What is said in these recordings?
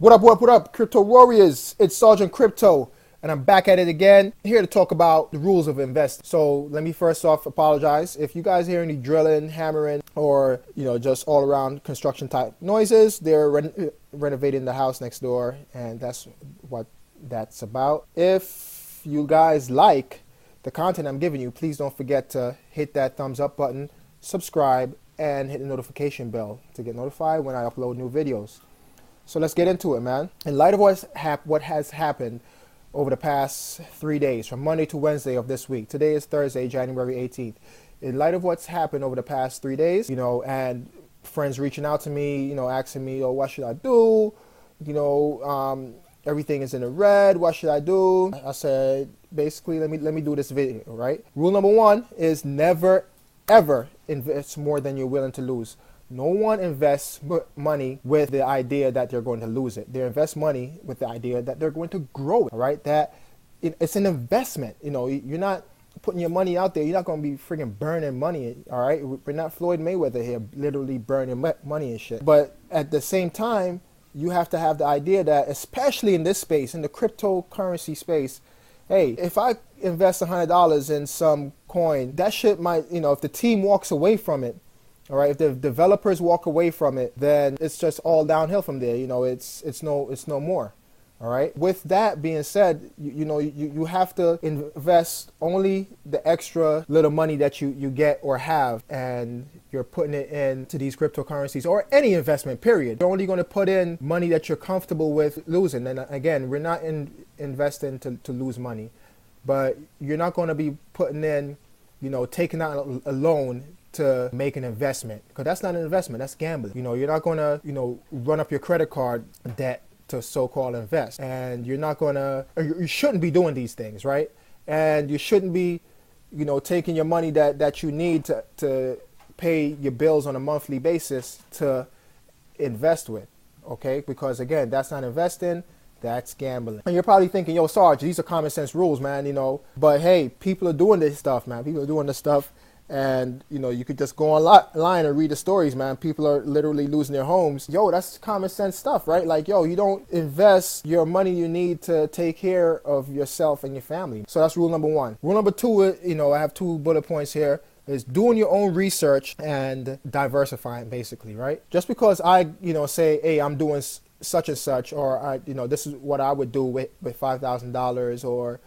What up, Crypto Warriors? It's Sergeant Crypto, and I'm back at it again, here to talk about the rules of investing. So let me first off apologize. If you guys hear any drilling, hammering, or, just all around construction type noises, they're renovating the house next door, and that's what that's about. If you guys like the content I'm giving you, please don't forget to hit that thumbs up button, subscribe, and hit the notification bell to get notified when I upload new videos. So let's get into it, man. In light of what has happened over the past 3 days, from Monday to Wednesday of this week. Today is Thursday, January 18th. In light of what's happened over the past 3 days, and friends reaching out to me, asking me, what should I do? Everything is in the red. What should I do? I said, basically, let me do this video, right? Rule number one is never, ever invest more than you're willing to lose. No one invests money with the idea that they're going to lose it. They invest money with the idea that they're going to grow it, all right? That it's an investment. You're not putting your money out there. You're not going to be freaking burning money, all right? We're not Floyd Mayweather here, literally burning money and shit. But at the same time, you have to have the idea that, especially in this space, in the cryptocurrency space, hey, if I invest $100 in some coin, that shit might, if the team walks away from it, all right, if the developers walk away from it, then it's just all downhill from there. It's no more. All right. With that being said, you have to invest only the extra little money that you get or have, and you're putting it into these cryptocurrencies or any investment, period. You're only going to put in money that you're comfortable with losing. And again, we're not investing to lose money, but you're not going to be putting in, taking out a loan to make an investment, because that's not an investment, that's gambling. You're not going to, run up your credit card debt to so-called invest, and you're not going to, you shouldn't be doing these things, right? And you shouldn't be, taking your money that you need to pay your bills on a monthly basis to invest with, okay? Because again, that's not investing, that's gambling. And you're probably thinking, yo, Sarge, these are common sense rules, man, but hey, people are doing this stuff, man. People are doing this stuff. And, you could just go online and read the stories, man. People are literally losing their homes. Yo, that's common sense stuff, right? Like, yo, you don't invest your money you need to take care of yourself and your family. So that's rule number one. Rule number two, I have 2 bullet points here, is doing your own research and diversifying, basically, right? Just because I, say, hey, I'm doing such and such, or this is what I would do with $5,000, or,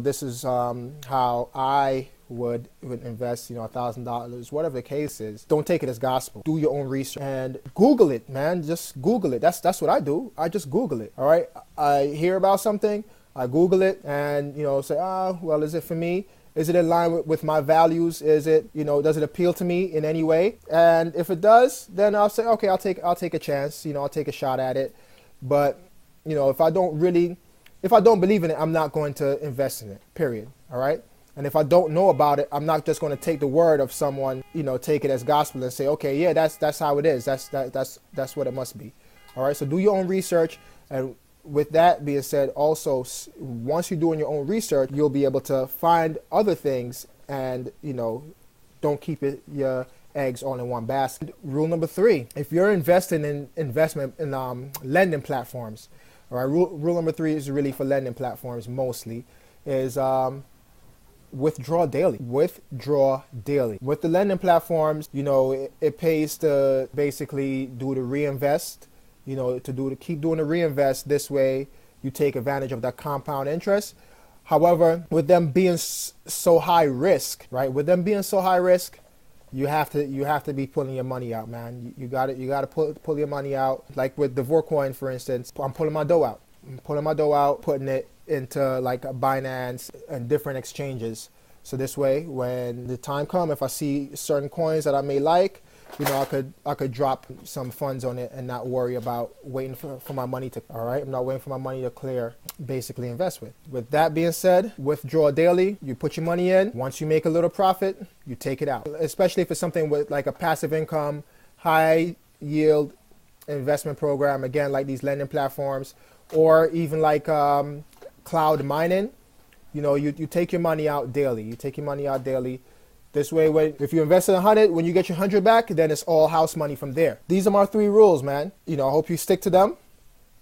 this is how I would invest, $1,000, whatever the case is. Don't take it as gospel. Do your own research and Google it, man. Just Google it. That's what I do. I just Google it. All right. I hear about something, I Google it, and say, well, is it for me? Is it in line with my values? Is it, does it appeal to me in any way? And if it does, then I'll say, okay, I'll take a chance. I'll take a shot at it. But if I don't believe in it, I'm not going to invest in it. Period. All right. And if I don't know about it, I'm not just going to take the word of someone, take it as gospel and say, okay, yeah, that's how it is. That's what it must be. All right. So do your own research. And with that being said, also, once you're doing your own research, you'll be able to find other things and, don't keep your eggs all in one basket. Rule number 3, if you're investing in lending platforms, all right, rule number 3 is really for lending platforms mostly, is withdraw daily. Withdraw daily. With the lending platforms, it pays to basically do the reinvest, to keep doing the reinvest. This way you take advantage of that compound interest. However, with them being so high risk, right? With them being so high risk, you have to be pulling your money out, man. You got to pull your money out. Like with the Coin, for instance, I'm pulling my dough out. Putting it into like a Binance and different exchanges. So this way, when the time comes, if I see certain coins that I may like, I could drop some funds on it and not worry about waiting for my money to, all right? I'm not waiting for my money to clear, basically invest with. With that being said, withdraw daily. You put your money in. Once you make a little profit, you take it out. Especially if it's something with like a passive income, high yield investment program, again, like these lending platforms, or even like cloud mining. You take your money out daily. This way, if you invest in 100, when you get your 100 back, then it's all house money from there. These are my 3 rules, man. I hope you stick to them.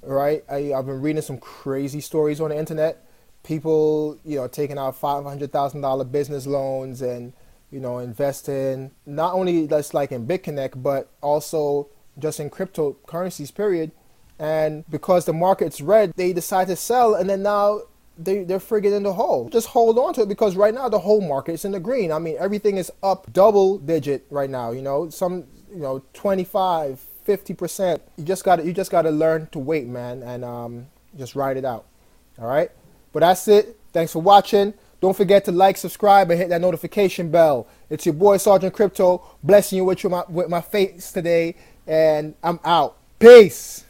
right? I've been reading some crazy stories on the internet. People, taking out $500,000 business loans and, investing not only just like in Bitconnect, but also just in cryptocurrencies, period. And because the market's red, they decide to sell, and then now they're friggin' in the hole. Just hold on to it, because right now the whole market's in the green. I mean, everything is up double digit right now. Some 25, 50%. You just gotta learn to wait, man, and just ride it out. All right. But that's it. Thanks for watching. Don't forget to like, subscribe, and hit that notification bell. It's your boy Sergeant Crypto, blessing you with my face today, and I'm out. Peace.